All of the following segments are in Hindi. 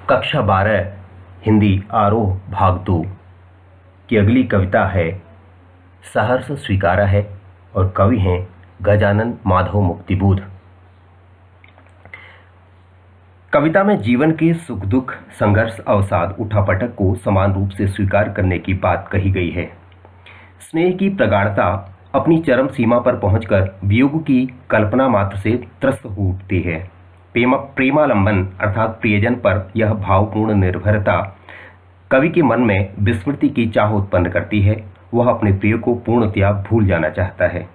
कक्षा 12 हिंदी आरोह भाग 2 की अगली कविता है सहर्ष स्वीकारा है और कवि हैं गजानन माधव मुक्तिबोध। कविता में जीवन के सुख दुख, संघर्ष, अवसाद, उठापटक को समान रूप से स्वीकार करने की बात कही गई है। स्नेह की प्रगाढ़ता अपनी चरम सीमा पर पहुंचकर वियोग की कल्पना मात्र से त्रस्त हो उठती है। प्रेमालंबन अर्थात प्रियजन पर यह भावपूर्ण निर्भरता कवि के मन में विस्मृति की चाह उत्पन्न करती है। वह अपने प्रिय को पूर्णतया भूल जाना चाहता है।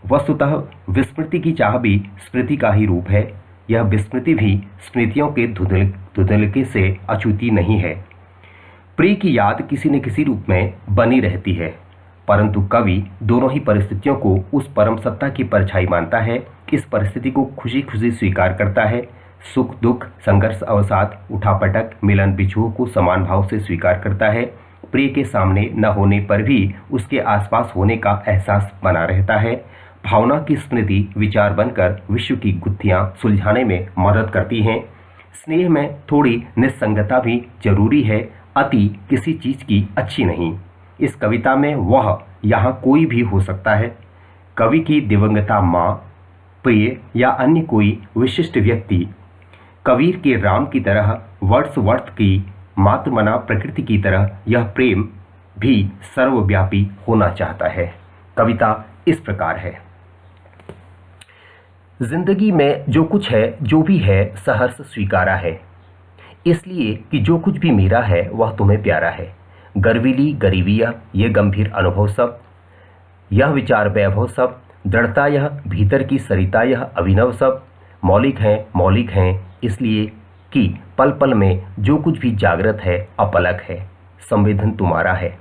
वस्तुतः विस्मृति की चाह भी स्मृति का ही रूप है। यह विस्मृति भी स्मृतियों के धुंधलके से अछूती नहीं है। प्रिय की याद किसी न किसी रूप में बनी रहती है, परंतु कवि दोनों ही परिस्थितियों को उस परम सत्ता की परछाई मानता है। इस परिस्थिति को खुशी खुशी स्वीकार करता है। सुख दुख, संघर्ष, अवसाद, उठापटक, मिलन बिछुओं को समान भाव से स्वीकार करता है। प्रिय के सामने न होने पर भी उसके आसपास होने का एहसास बना रहता है। भावना की स्मृति विचार बनकर विश्व की गुत्थियां सुलझाने में मदद करती हैं। स्नेह में थोड़ी निस्संगता भी जरूरी है। अति किसी चीज की अच्छी नहीं। इस कविता में वह यहाँ कोई भी हो सकता है। कवि की दिवंगता माँ, प्रिय या अन्य कोई विशिष्ट व्यक्ति। कबीर के राम की तरह, वर्ड्सवर्थ की मातृमना प्रकृति की तरह यह प्रेम भी सर्वव्यापी होना चाहता है। कविता इस प्रकार है। जिंदगी में जो कुछ है, जो भी है, सहर्ष स्वीकारा है, इसलिए कि जो कुछ भी मेरा है वह तुम्हें प्यारा है। गर्वीली गरीबिया, ये गंभीर अनुभव सब, यह विचार वैभव सब, दृढ़ता यह भीतर की सरिता यह अभिनव सब, मौलिक हैं इसलिए कि पल पल में जो कुछ भी जागृत है अपलक है। संवेदन तुम्हारा है,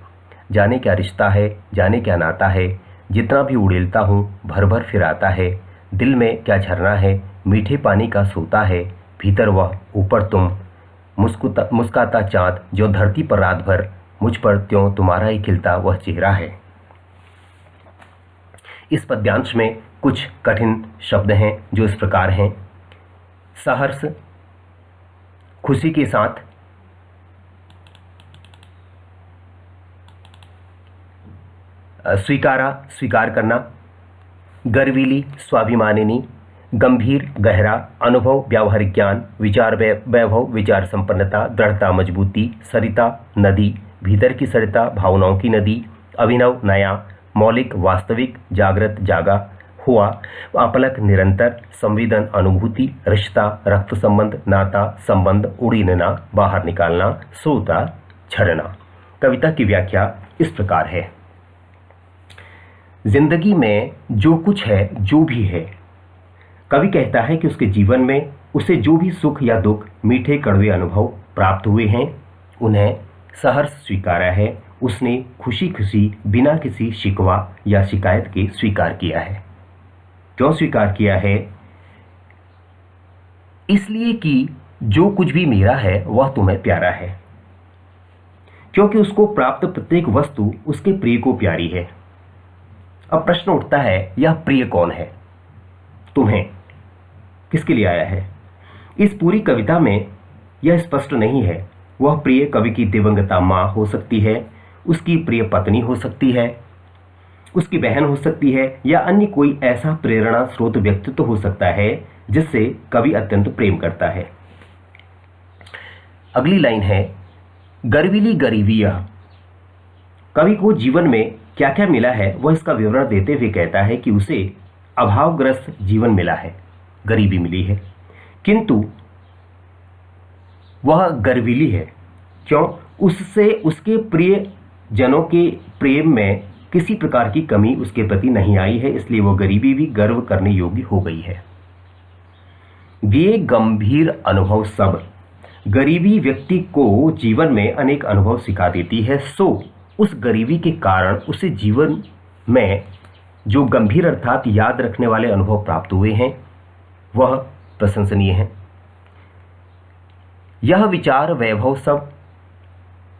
जाने क्या रिश्ता है, जाने क्या नाता है। जितना भी उड़ेलता हूँ भर भर फिर आता है। दिल में क्या झरना है, मीठे पानी का सोता है। भीतर वह, ऊपर तुम, मुस्काता चाँद जो धरती पर रात भर, मुझ पर त्यों तुम्हारा ही खिलता वह चेहरा है। इस पद्यांश में कुछ कठिन शब्द हैं जो इस प्रकार हैं। सहर्ष, खुशी के साथ, स्वीकारा, स्वीकार करना, गर्वीली, स्वाभिमानिनी, गंभीर, गहरा, अनुभव, व्यावहारिक ज्ञान, विचार वैभव, विचार संपन्नता, दृढ़ता, मजबूती, सरिता, नदी, भीतर की सरिता, भावनाओं की नदी, अभिनव, नया, मौलिक, वास्तविक, जागृत, जागा, हुआ, अपलक, निरंतर, संवेदन, अनुभूति, रिश्ता, रक्त संबंध, नाता, संबंध, उड़ीनना, बाहर निकालना, सोता, झरना। कविता की व्याख्या इस प्रकार है। जिंदगी में जो कुछ है, जो भी है, कवि कहता है कि उसके जीवन में उसे जो भी सुख या दुख, मीठे कड़वे अनुभव प्राप्त हुए हैं, उन्हें सहर्ष स्वीकारा है। उसने खुशी खुशी बिना किसी शिकवा या शिकायत के स्वीकार किया है। क्यों स्वीकार किया है? इसलिए कि जो कुछ भी मेरा है वह तुम्हें प्यारा है, क्योंकि उसको प्राप्त प्रत्येक वस्तु उसके प्रिय को प्यारी है। अब प्रश्न उठता है, यह प्रिय कौन है? तुम्हें किसके लिए आया है? इस पूरी कविता में यह स्पष्ट नहीं है। वह प्रिय कवि की दिवंगता माँ हो सकती है, उसकी प्रिय पत्नी हो सकती है, उसकी बहन हो सकती है, या अन्य कोई ऐसा प्रेरणा स्रोत व्यक्तित्व हो सकता है जिससे कवि अत्यंत प्रेम करता है। अगली लाइन है, गर्वीली गरीबी यह। कवि को जीवन में क्या क्या मिला है वह इसका विवरण देते हुए कहता है कि उसे अभावग्रस्त जीवन मिला है, गरीबी मिली है, किंतु वह गर्वीली है। क्यों? उससे उसके प्रिय जनों के प्रेम में किसी प्रकार की कमी उसके प्रति नहीं आई है, इसलिए वह गरीबी भी गर्व करने योग्य हो गई है। ये गंभीर अनुभव सब, गरीबी व्यक्ति को जीवन में अनेक अनुभव सिखा देती है। सो उस गरीबी के कारण उसे जीवन में जो गंभीर अर्थात याद रखने वाले अनुभव प्राप्त हुए हैं वह प्रशंसनीय है। यह विचार वैभव सब,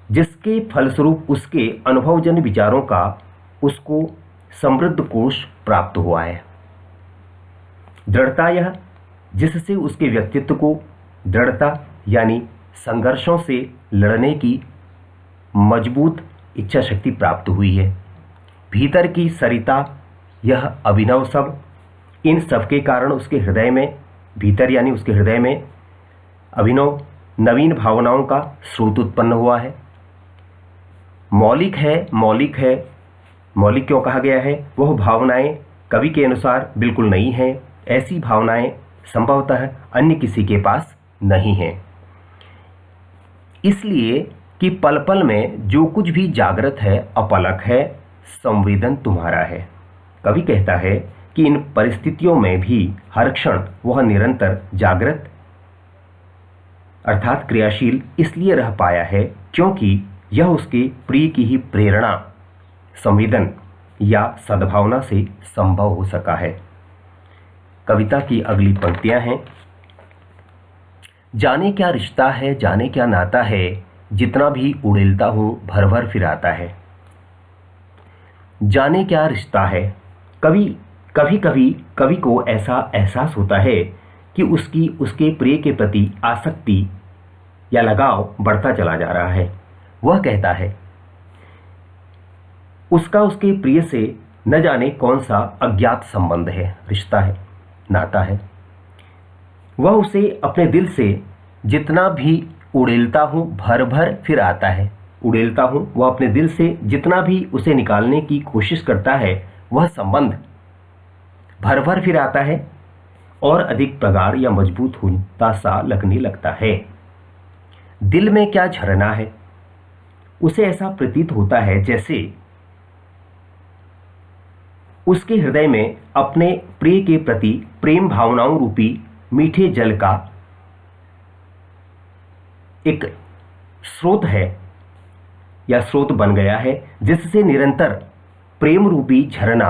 जिसके फलस्वरूप उसके अनुभवजन्य विचारों का उसको समृद्ध कोश प्राप्त हुआ है। दृढ़ता यह, जिससे उसके व्यक्तित्व को दृढ़ता यानी संघर्षों से लड़ने की मजबूत इच्छा शक्ति प्राप्त हुई है। भीतर की सरिता, यह अभिनव सब, इन सब के कारण उसके हृदय में, भीतर यानी उसके हृदय में अभिनव नवीन भावनाओं का स्रोत उत्पन्न हुआ है। मौलिक है, मौलिक है, मौलिक क्यों कहा गया है? वह भावनाएं कवि के अनुसार बिल्कुल नहीं हैं। ऐसी भावनाएं संभवतः अन्य किसी के पास नहीं हैं, इसलिए कि पल पल में जो कुछ भी जागृत है अपलक है, संवेदन तुम्हारा है। कवि कहता है कि इन परिस्थितियों में भी हर क्षण वह निरंतर जागृत अर्थात क्रियाशील इसलिए रह पाया है क्योंकि यह उसके प्रिय की ही प्रेरणा, संवेदन या सद्भावना से संभव हो सका है। कविता की अगली पंक्तियां हैं। जाने क्या रिश्ता है, जाने क्या नाता है, जितना भी उड़ेलता हूं भर भर फिर आता है। जाने क्या रिश्ता है। कभी कभी कवि को ऐसा एहसास होता है कि उसके प्रिय के प्रति आसक्ति या लगाव बढ़ता चला जा रहा है। वह कहता है उसका उसके प्रिय से न जाने कौन सा अज्ञात संबंध है, रिश्ता है, नाता है। वह उसे अपने दिल से जितना भी उड़ेलता हूं भर भर फिर आता है। उड़ेलता हूं, वह अपने दिल से जितना भी उसे निकालने की कोशिश करता है, वह संबंध भर भर फिर आता है और अधिक प्रगाढ़ या मजबूत होता सा लगने लगता है। दिल में क्या झरना है। उसे ऐसा प्रतीत होता है जैसे उसके हृदय में अपने प्रिय के प्रति प्रेम भावनाओं रूपी मीठे जल का एक स्रोत है या स्रोत बन गया है, जिससे निरंतर प्रेम रूपी झरना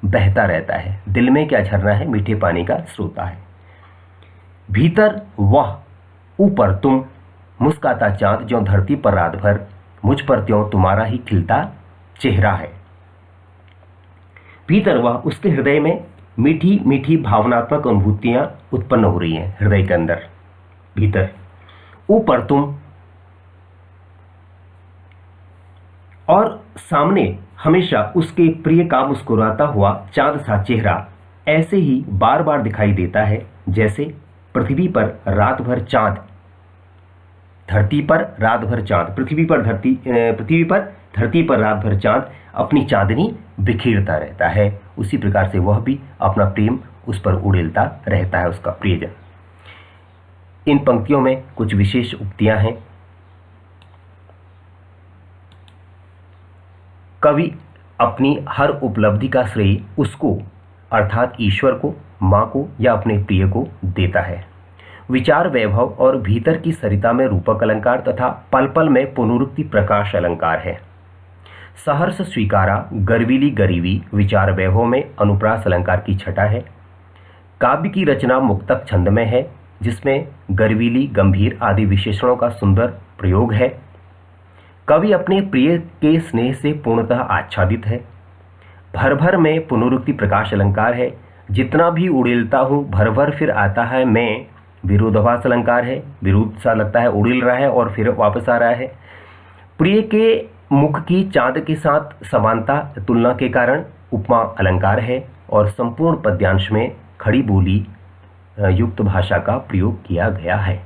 बहता रहता है। दिल में क्या झरना है? मीठे पानी का स्रोत है। भीतर वह, ऊपर तुम, मुस्काता चांद ज्यों धरती पर रात भर, मुझ पर त्यों तुम्हारा ही खिलता चेहरा है। भीतर वह, उसके हृदय में मीठी मीठी भावनात्मक अनुभूतियां उत्पन्न हो रही हैं हृदय के अंदर, भीतर। ऊपर तुम, और सामने हमेशा उसके प्रिय का मुस्कुराता हुआ चांद सा चेहरा ऐसे ही बार बार दिखाई देता है जैसे पृथ्वी पर रात भर चांद, धरती पर रात भर चांद, पृथ्वी पर धरती पर रात भर चांद अपनी चांदनी बिखेरता रहता है। उसी प्रकार से वह भी अपना प्रेम उस पर उड़ेलता रहता है, उसका प्रियजन। इन पंक्तियों में कुछ विशेष उक्तियां हैं। कवि अपनी हर उपलब्धि का श्रेय उसको अर्थात ईश्वर को, मां को या अपने प्रिय को देता है। विचार वैभव और भीतर की सरिता में रूपक अलंकार तथा पल पल में पुनरुक्ति प्रकाश अलंकार है। सहर्ष स्वीकारा गर्वीली गरीबी विचार वैभव में अनुप्रास अलंकार की छटा है। काव्य की रचना मुक्तक छंद में है, जिसमें गर्वीली, गंभीर आदि विशेषणों का सुंदर प्रयोग है। कवि अपने प्रिय के स्नेह से पूर्णतः आच्छादित है। भर भर में पुनरुक्ति प्रकाश अलंकार है। जितना भी उड़ेलता हूं भर भर फिर आता है मैं, विरोधाभास अलंकार है। विरोध सा लगता है, उड़ेल रहा है और फिर वापस आ रहा है। प्रिय के मुख की चांद के साथ समानता तुलना के कारण उपमा अलंकार है और संपूर्ण पद्यांश में खड़ी बोली युक्त भाषा का प्रयोग किया गया है।